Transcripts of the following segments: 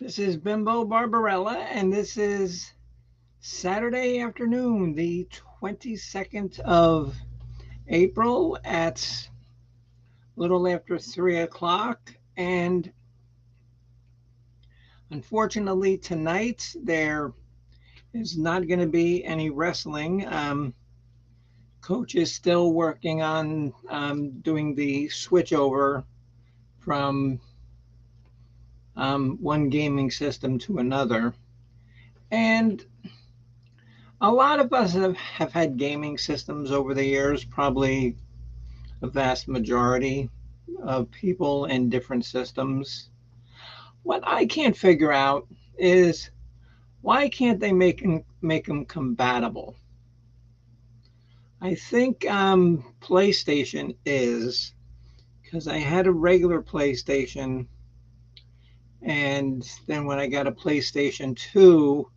This is Bimbo Barbarella, and this is Saturday afternoon, the 22nd of April at a little after 3 o'clock. And unfortunately, tonight there is not going to be any wrestling. Coach is still working on doing the switch over from one gaming system to another. And a lot of us have had gaming systems over the years, probably a vast majority of people in different systems. What I can't figure out is why can't they make them compatible? I think PlayStation is because I had a regular PlayStation, and then when I got a PlayStation 2,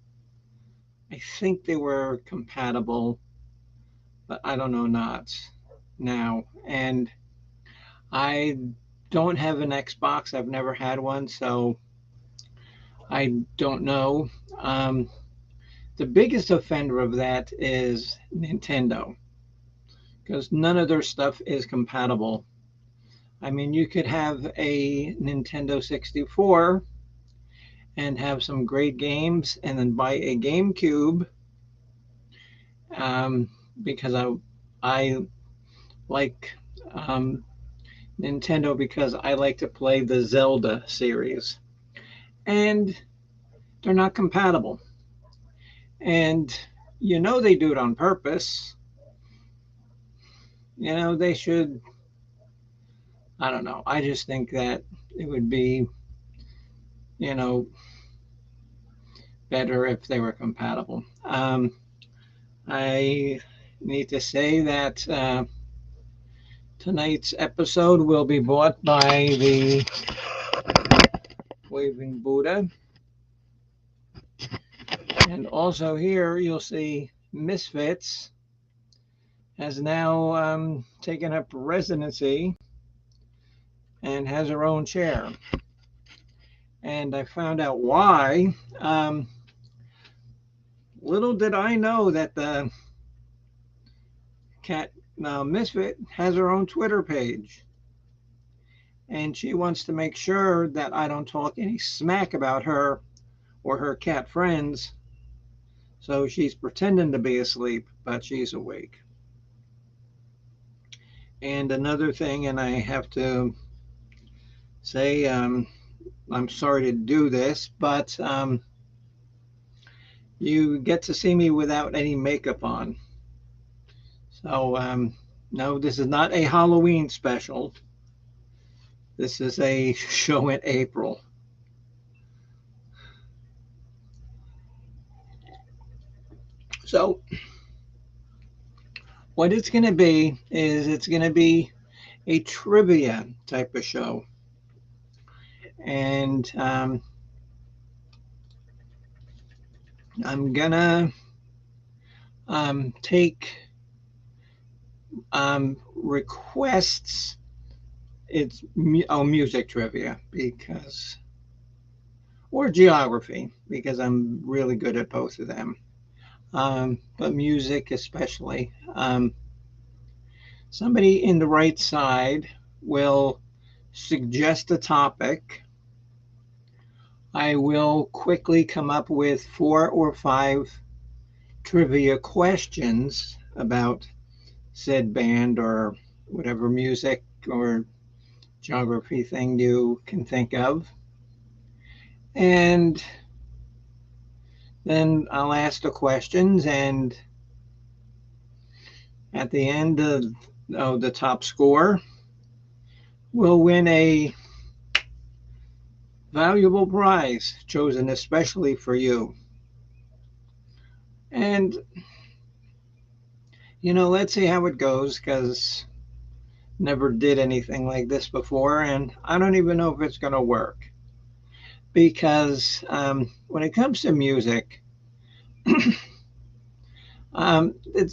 I think they were compatible, but I don't know not now. And I don't have an Xbox. I've never had one, so I don't know. Um, the biggest offender of that is Nintendo because none of their stuff is compatible. I mean, you could have a Nintendo 64 and have some great games and then buy a GameCube um, because I like Nintendo because I like to play the Zelda series. And they're not compatible. And they do it on purpose. They should, I don't know. I just think that it would be, you know, better if they were compatible. I need to say that tonight's episode will be bought by the Waving Buddha. And also here you'll see Misfits has now taken up residency and has her own chair. And I found out why. Little did I know that the cat Misfit has her own Twitter page. And she wants to make sure that I don't talk any smack about her or her cat friends. So she's pretending to be asleep, but she's awake. And another thing, and I have to say, I'm sorry to do this, but you get to see me without any makeup on. So, no, this is not a Halloween special. This is a show in April. So, what it's going to be is it's going to be a trivia type of show. And I'm going to take requests. It's music trivia because, or geography because I'm really good at both of them. But music especially. Somebody in the right side will suggest a topic. I will quickly come up with 4 or 5 trivia questions about said band or whatever music or geography thing you can think of. And then I'll ask the questions, and at the end of the top score will win a valuable prize chosen especially for you. And, let's see how it goes because never did anything like this before, and I don't even know if it's going to work. Because when it comes to music, it's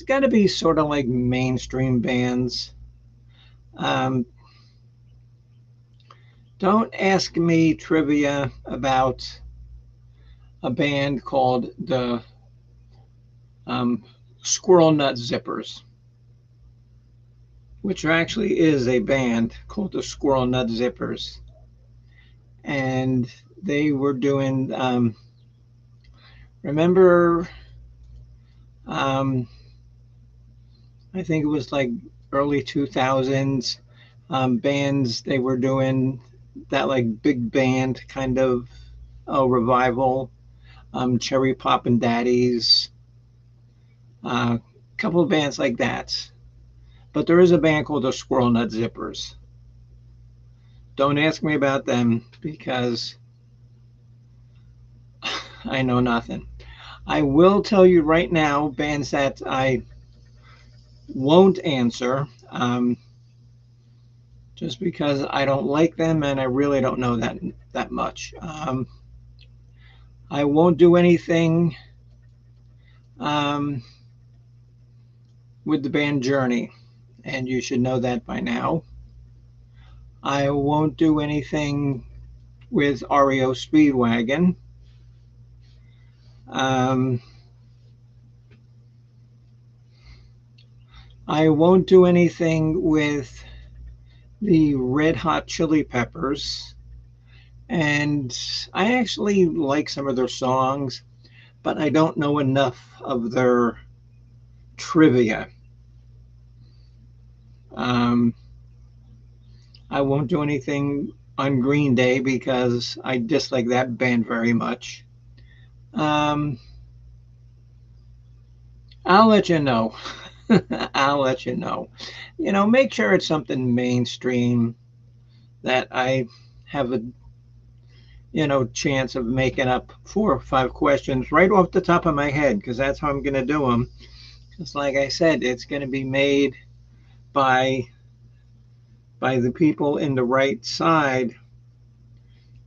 got to be sort of like mainstream bands. Um, don't ask me trivia about a band called the Squirrel Nut Zippers, which actually is a band called the Squirrel Nut Zippers. And they were doing, remember, um, I think it was like early 2000s bands, they were doing that like big band kind of revival. Cherry Poppin' Daddies, a couple of bands like that. But there is a band called the Squirrel Nut Zippers. Don't ask me about them because I know nothing. I will tell you right now bands that I won't answer just because I don't like them and I really don't know that much. I won't do anything um, with the band Journey, and you should know that by now. I won't do anything with REO Speedwagon. Um, I won't do anything with the Red Hot Chili Peppers. And I actually like some of their songs, but I don't know enough of their trivia. Um, I won't do anything on Green Day because I dislike that band very much. Um, I'll let you know. I'll let you know. Make sure it's something mainstream that I have a chance of making up 4 or 5 questions right off the top of my head because that's how I'm going to do them. Because, like I said, it's going to be made by the people in the right side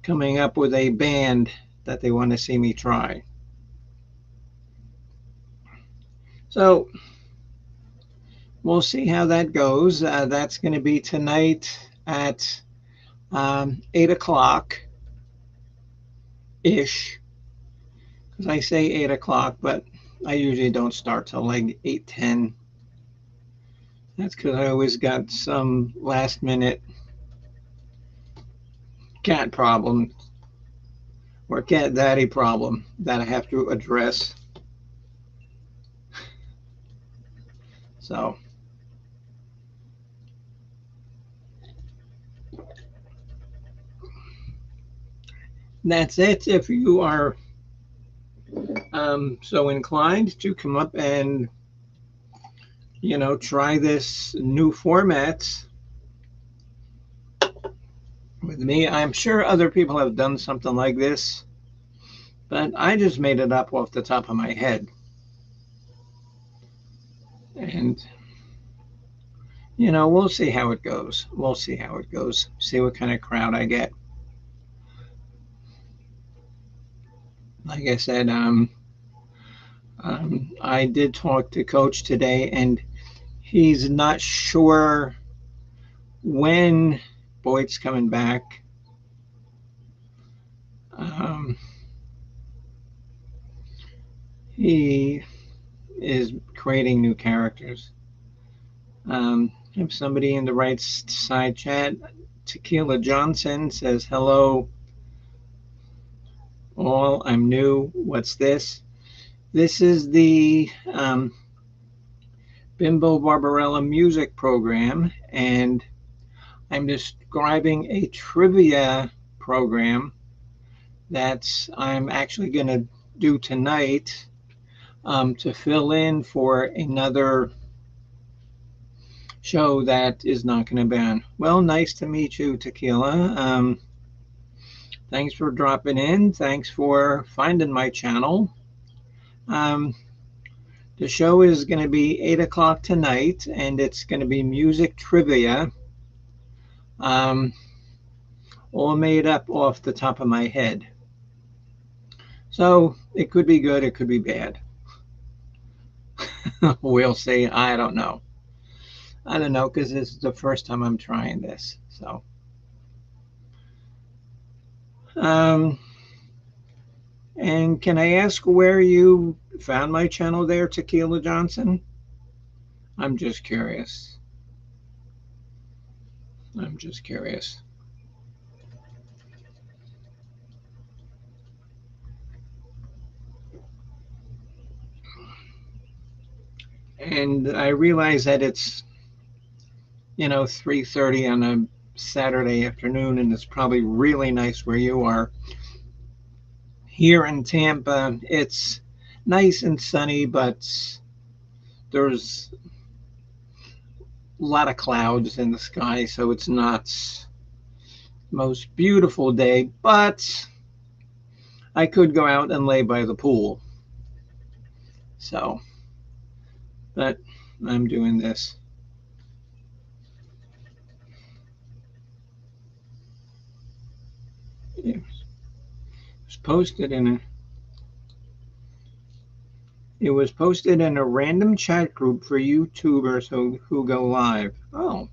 coming up with a band that they want to see me try. So we'll see how that goes. That's going to be tonight at 8 o'clock ish. Because I say 8 o'clock, but I usually don't start till like 8:10. That's because I always got some last minute cat problem or cat daddy problem that I have to address. So that's it. If you are so inclined to come up and try this new format with me, I'm sure other people have done something like this, but I just made it up off the top of my head. And we'll see how it goes. We'll see how it goes. See what kind of crowd I get. Like I said, I did talk to Coach today, and he's not sure when Boyd's coming back. He is creating new characters. If somebody in the right side chat, Tequila Johnson says, hello, all, I'm new. What's this? This is the Bimbo Barbarella music program, and I'm describing a trivia program that I'm actually going to do tonight to fill in for another show that is not going to be on. Well, nice to meet you, Tequila. Thanks for dropping in. Thanks for finding my channel. The show is going to be 8 o'clock tonight, and it's going to be music trivia, all made up off the top of my head. So it could be good, it could be bad. We'll see. I don't know. I don't know because this is the first time I'm trying this. So, And can I ask where you found my channel there, Tequila Johnson? I'm just curious. I'm just curious. And I realize that it's, 3:30 on a Saturday afternoon, and it's probably really nice where you are. Here in Tampa, it's nice and sunny, but there's a lot of clouds in the sky, so it's not the most beautiful day, but I could go out and lay by the pool. So, but I'm doing this. It was posted in a It was posted in a random chat group for YouTubers who go live. Oh,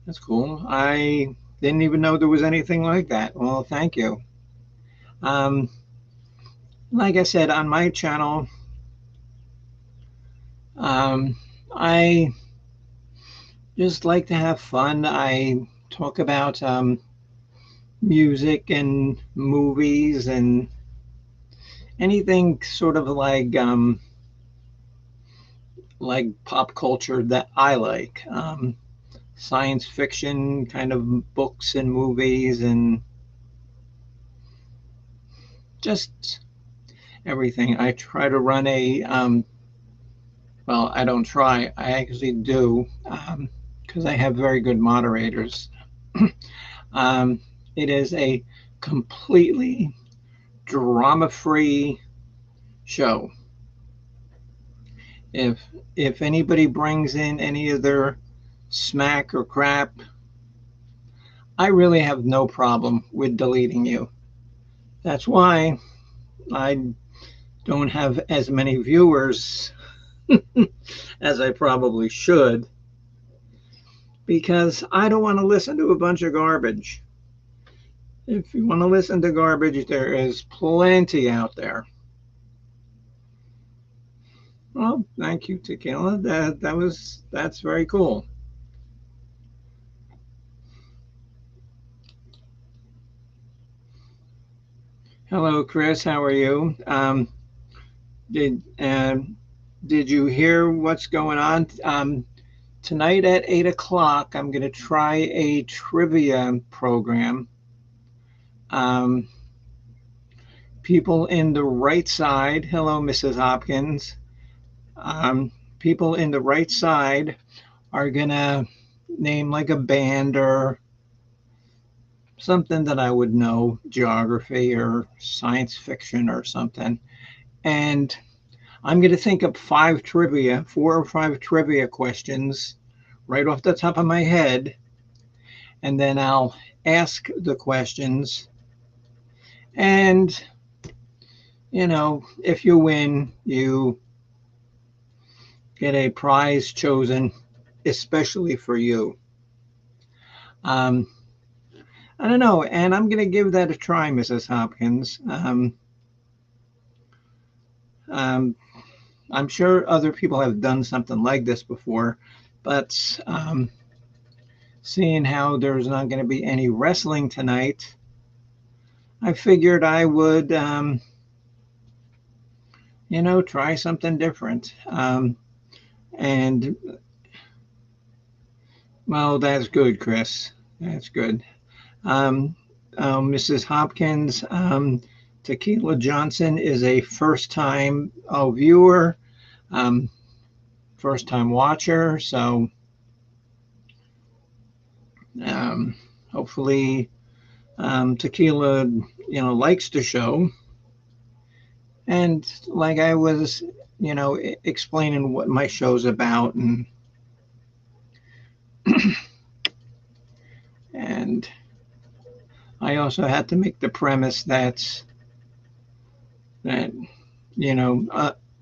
that's cool. I didn't even know there was anything like that. Well, thank you. Um, like I said, on my channel, I just like to have fun. I talk about music and movies and anything sort of like pop culture that I like. Science fiction kind of books and movies and just everything. I try to run well, I don't try, I actually do, because I have very good moderators. um, it is a completely drama-free show. If if anybody brings in any of their smack or crap, I really have no problem with deleting you. That's why I don't have as many viewers as I probably should, because I don't want to listen to a bunch of garbage. If you want to listen to garbage, there is plenty out there. Well, thank you, Tequila. That's very cool. Hello, Chris. How are you? Did did you hear what's going on? Tonight at 8 o'clock, I'm going to try a trivia program. People in the right side. Hello, Mrs. Hopkins. People in the right side are going to name like a band or something that I would know, geography or science fiction or something. And I'm going to think up 4 or 5 trivia questions right off the top of my head. And then I'll ask the questions. And, if you win, you get a prize chosen especially for you. I don't know, and I'm going to give that a try, Mrs. Hopkins. I'm sure other people have done something like this before, but seeing how there's not going to be any wrestling tonight, I figured I would, try something different. And, well, that's good, Chris. That's good. Mrs. Hopkins, Tequila Johnson is a first-time viewer, first-time watcher, so hopefully Tequila, likes the show. And like I was, explaining what my show's about, and and I also had to make the premise that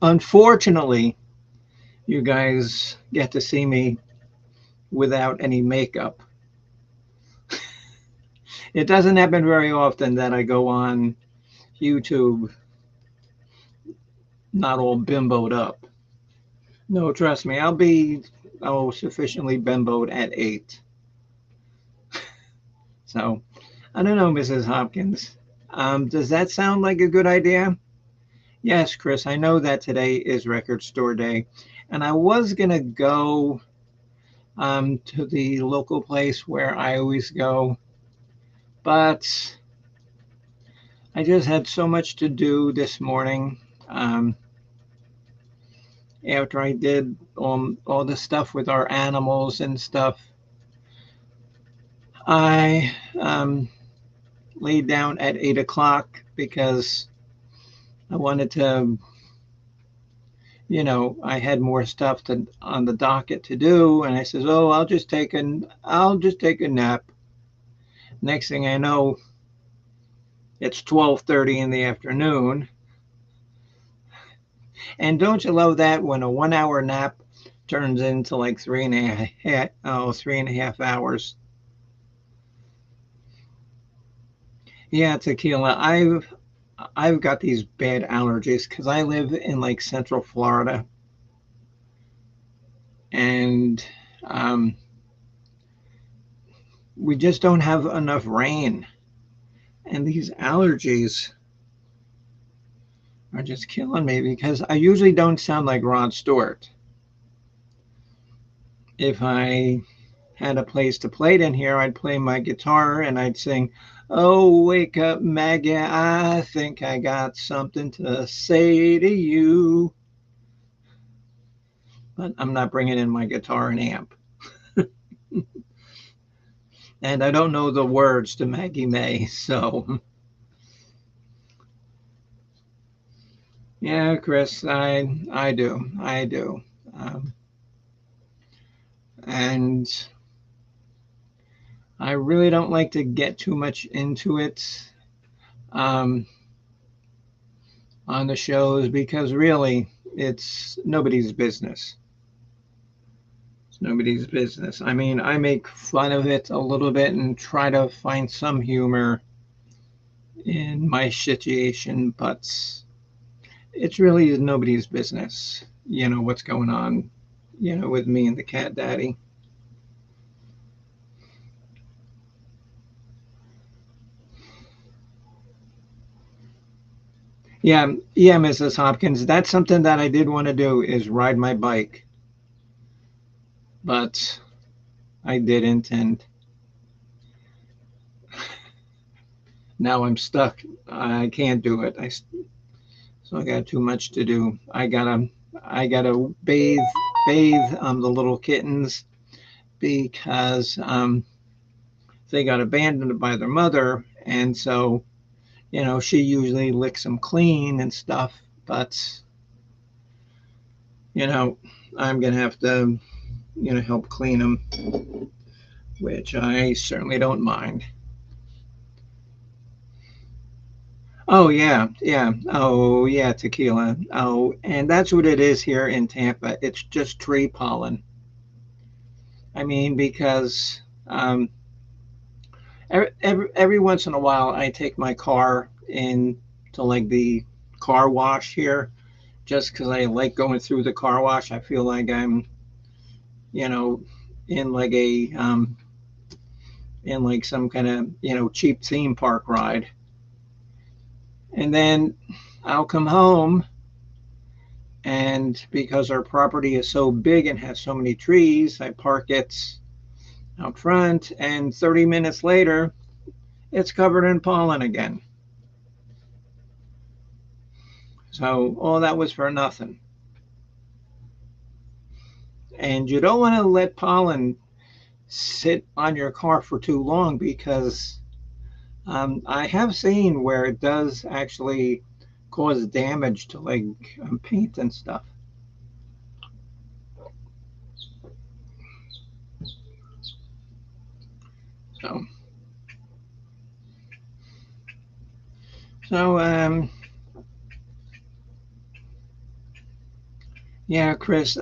unfortunately, you guys get to see me without any makeup. It doesn't happen very often that I go on YouTube not all bimboed up. No, trust me, I'll be sufficiently bimboed at 8. So I don't know, Mrs. Hopkins. Does that sound like a good idea? Yes, Chris, I know that today is record store day, and I was gonna go to the local place where I always go, but I just had so much to do this morning. Um, After I did all the stuff with our animals and stuff, I laid down at 8 o'clock because I wanted to, I had more stuff on the docket to do, and I says, "Oh, I'll just take a nap." Next thing I know, it's 12:30 in the afternoon, and don't you love that when a 1 hour nap turns into like 3.5 hours? Yeah, tequila. I've got these bad allergies because I live in like Central Florida, and um, we just don't have enough rain, and these allergies are just killing me because I usually don't sound like Rod Stewart. If I had a place to play it in here, I'd play my guitar and I'd sing, "Oh, wake up, Maggie, I think I got something to say to you." But I'm not bringing in my guitar and amp. And I don't know the words to Maggie May, so yeah, Chris, I do, um, and I really don't like to get too much into it um, on the shows because really it's nobody's business. It's nobody's business. I mean, I make fun of it a little bit and try to find some humor in my situation, but it's really nobody's business, what's going on, with me and the cat daddy. Yeah, yeah, Mrs. Hopkins, that's something that I did want to do is ride my bike, but I didn't, and now I'm stuck. I can't do it. So I got too much to do. I gotta bathe the little kittens because they got abandoned by their mother, and so she usually licks them clean and stuff, but you know I'm gonna have to help clean them, which I certainly don't mind. Oh yeah, yeah. Oh yeah, tequila. Oh, and that's what it is here in Tampa. It's just tree pollen. I mean, because every once in a while I take my car in to like the car wash here, just because I like going through the car wash. I feel like I'm, you know, in like a in like some kind of cheap theme park ride, and then I'll come home, and because our property is so big and has so many trees, I park it out front, and 30 minutes later, it's covered in pollen again. So all that was for nothing. And you don't want to let pollen sit on your car for too long because I have seen where it does actually cause damage to like paint and stuff. So, so yeah, Chris,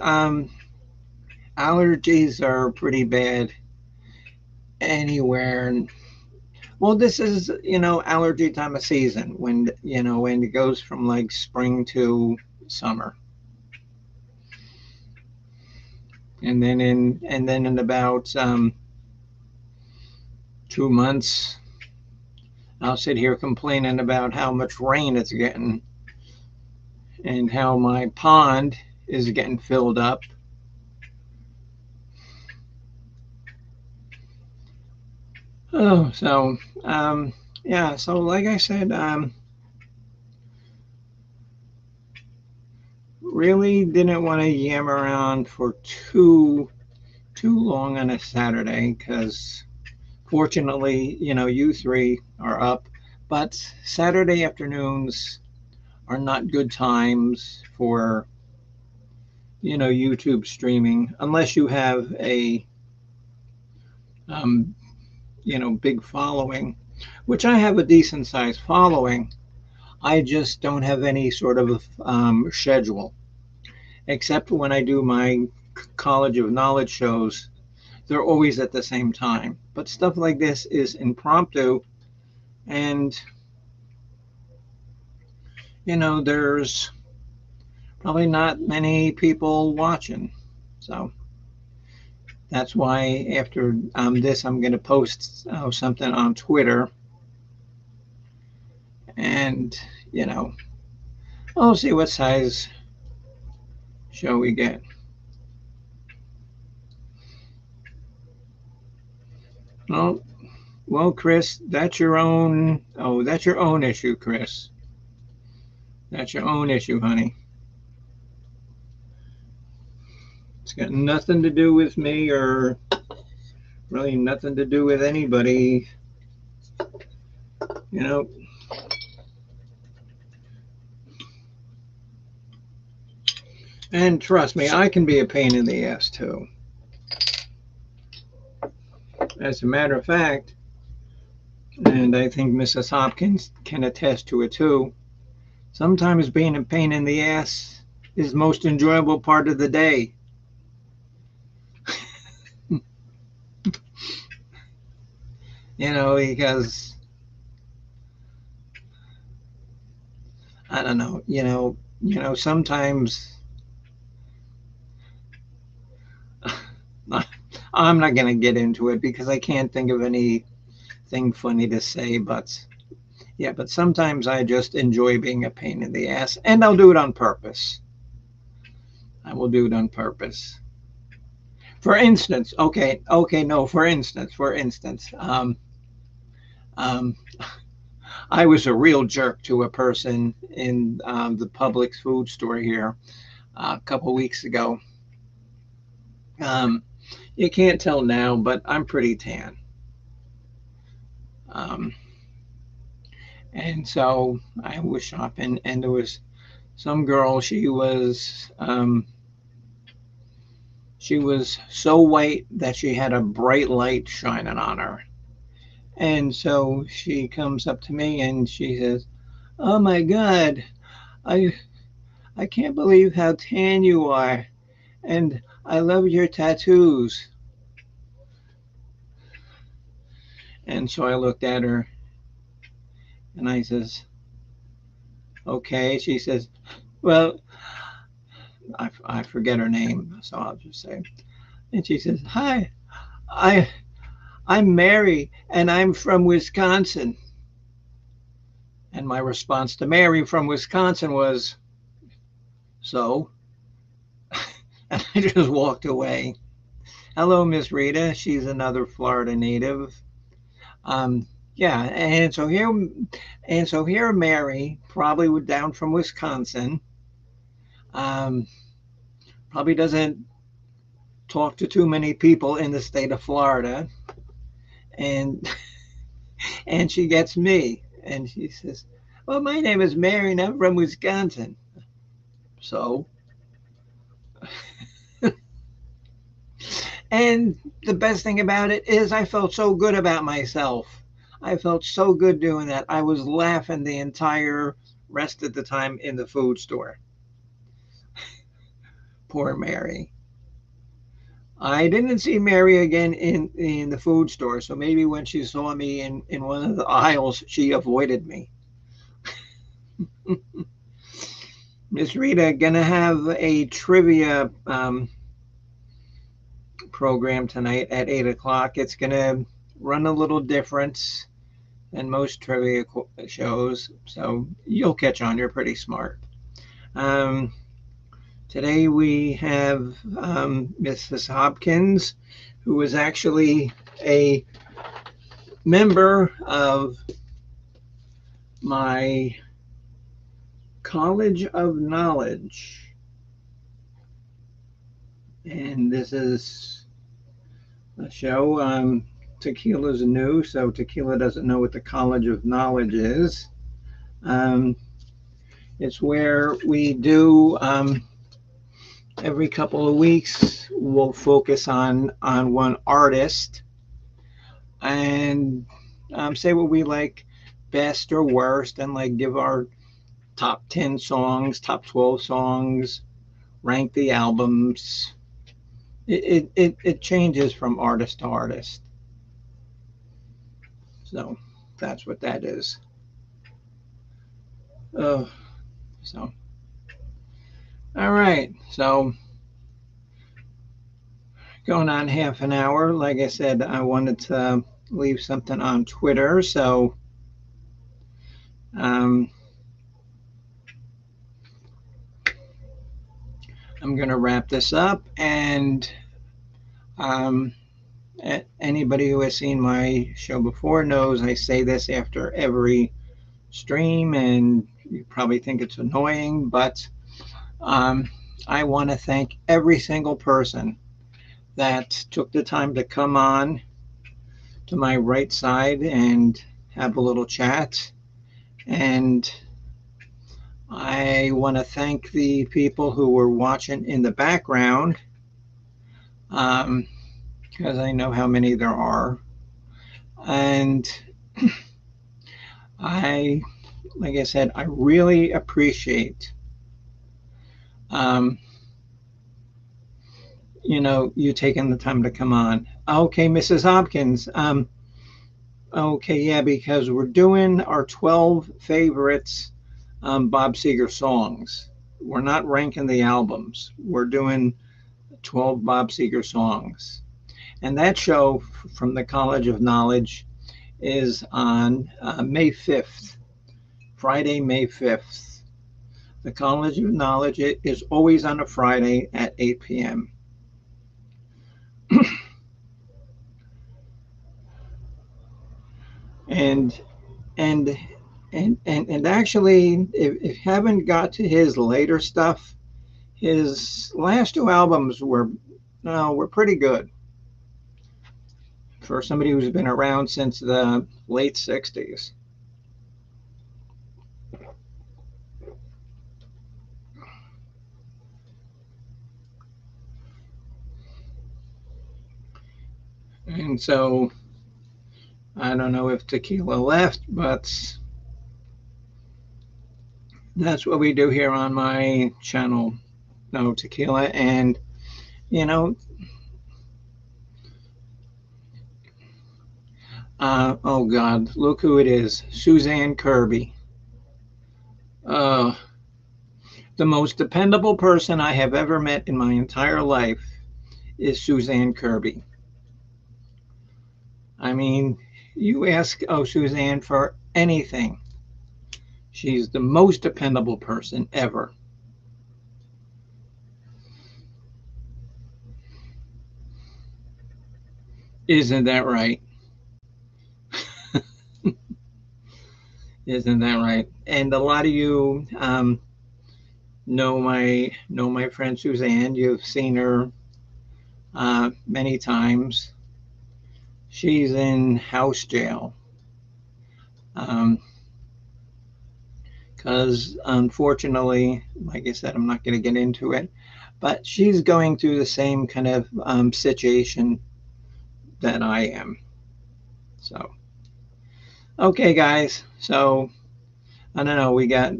allergies are pretty bad anywhere. Well, this is, allergy time of season when, when it goes from like spring to summer. And then in about 2 months, I'll sit here complaining about how much rain it's getting and how my pond is getting filled up. Oh, so yeah, so like I said, really didn't want to yam around for too long on a Saturday because fortunately, you three are up, but Saturday afternoons are not good times for, YouTube streaming unless you have a, um, big following, which I have a decent sized following. I just don't have any sort of schedule, except when I do my College of Knowledge shows. They're always at the same time. But stuff like this is impromptu, and there's probably not many people watching. So that's why after this, I'm going to post something on Twitter, and you know, we'll see what size show we get. Well, well, Chris, that's your own. Oh, that's your own issue, Chris. That's your own issue, honey. It's got nothing to do with me or really nothing to do with anybody. You know, and trust me, I can be a pain in the ass too. As a matter of fact, and I think Mrs. Hopkins can attest to it too, sometimes being a pain in the ass is the most enjoyable part of the day. Because I don't know, sometimes I'm not going to get into it because I can't think of anything funny to say, but yeah, but sometimes I just enjoy being a pain in the ass, and I'll do it on purpose. I will do it on purpose. For instance, okay, no, for instance, um, I was a real jerk to a person in the Publix food store here a couple weeks ago. Um, you can't tell now, but I'm pretty tan. Um, and so I was shopping, and there was some girl. She was so white that she had a bright light shining on her. And so she comes up to me and she says, "Oh my God, I I can't believe how tan you are, and I love your tattoos." And so I looked at her and I says, "Okay." She says, "Well," I forget her name, so I'll just say. And she says, "Hi, I I'm Mary, and I'm from Wisconsin." And my response to Mary from Wisconsin was, "So?" And I just walked away. Hello, Miss Rita. She's another Florida native. Yeah, and so here, Mary, probably down from Wisconsin, um, probably doesn't talk to too many people in the state of Florida, and and she gets me, and she says, "Well, my name is Mary, and I'm from Wisconsin." So, and the best thing about it is I felt so good about myself. I felt so good doing that. I was laughing the entire rest of the time in the food store. Poor Mary. I didn't see Mary again in the food store, so maybe when she saw me in one of the aisles, she avoided me. Miss Rita, gonna have a trivia program tonight at 8 o'clock. It's gonna run a little different than most trivia shows, so you'll catch on. You're pretty smart. Um, Today we have Mrs. Hopkins, who is actually a member of my College of Knowledge. And this is a show. Tequila's new, so Tequila doesn't know what the College of Knowledge is. It's where we do every couple of weeks we'll focus on one artist and say what we like best or worst, and like give our top 10 songs, top 12 songs, rank the albums. It changes from artist to artist. So that's what that is. So all right, so going on half an hour. Like I said, I wanted to leave something on Twitter, so I'm going to wrap this up. And anybody who has seen my show before knows I say this after every stream, and you probably think it's annoying, but I want to thank every single person that took the time to come on to my right side and have a little chat. And I want to thank the people who were watching in the background, because I know how many there are. And like I said, I really appreciate you taking the time to come on. Okay, Mrs. Hopkins. Okay, yeah, because we're doing our 12 favorites Bob Seger songs. We're not ranking the albums. We're doing 12 Bob Seger songs. And that show from the College of Knowledge is on May 5th, Friday, May 5th. The College of Knowledge is always on a Friday at 8 p.m. and actually, if you haven't got to his later stuff, his last two albums were pretty good for somebody who's been around since the late 60s. And so I don't know if Tequila left, but that's what we do here on my channel. No Tequila. And oh God, look who it is. Suzanne Kirby. The most dependable person I have ever met in my entire life is Suzanne Kirby. I mean, you ask Suzanne for anything, she's the most dependable person ever. Isn't that right? Isn't that right? And a lot of you know my friend Suzanne. You've seen her many times. She's in house jail because unfortunately, like I said, I'm not going to get into it, but she's going through the same kind of situation that I am. So, okay, guys. So, I don't know. We got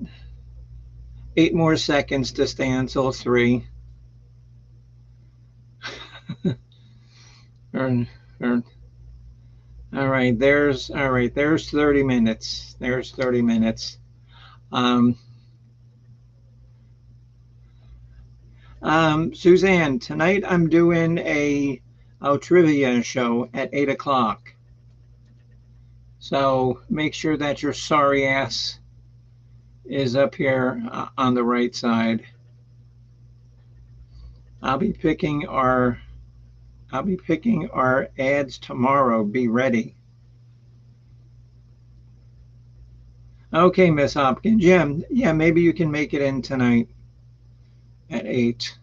8 more seconds to stay until 3. Or, or, all right, there's 30 minutes. There's 30 minutes. Um, Suzanne, tonight I'm doing a trivia show at 8 o'clock. So make sure that your sorry ass is up here on the right side. I'll be picking our ads tomorrow. Be ready. Okay, Miss Hopkins. Yeah, maybe you can make it in tonight at 8.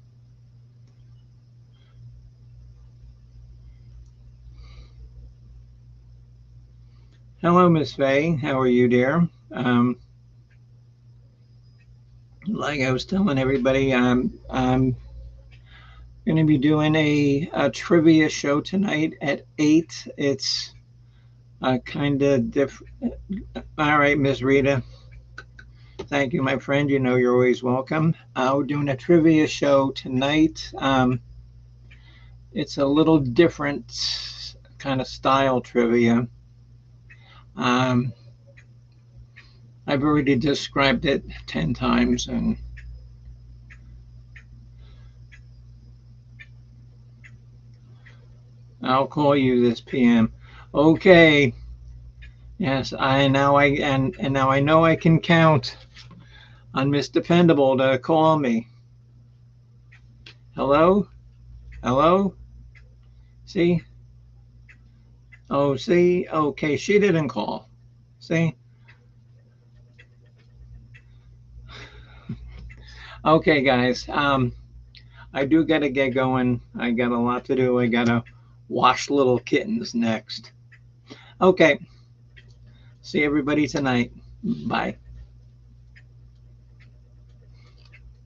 Hello, Miss Faye. How are you, dear? Like I was telling everybody, I'm going to be doing a trivia show tonight at 8. It's kind of different. All right, Miss Rita. Thank you, my friend. You know you're always welcome. We're doing a trivia show tonight. It's a little different kind of style trivia. I've already described it 10 times, and I'll call you this PM. Okay. Yes, now I know I can count on Miss Dependable to call me. Hello? Hello? See? Oh, see? Okay, she didn't call. See? Okay, guys. I do gotta get going. I got a lot to do. I gotta wash little kittens next. Okay. See everybody tonight. Bye.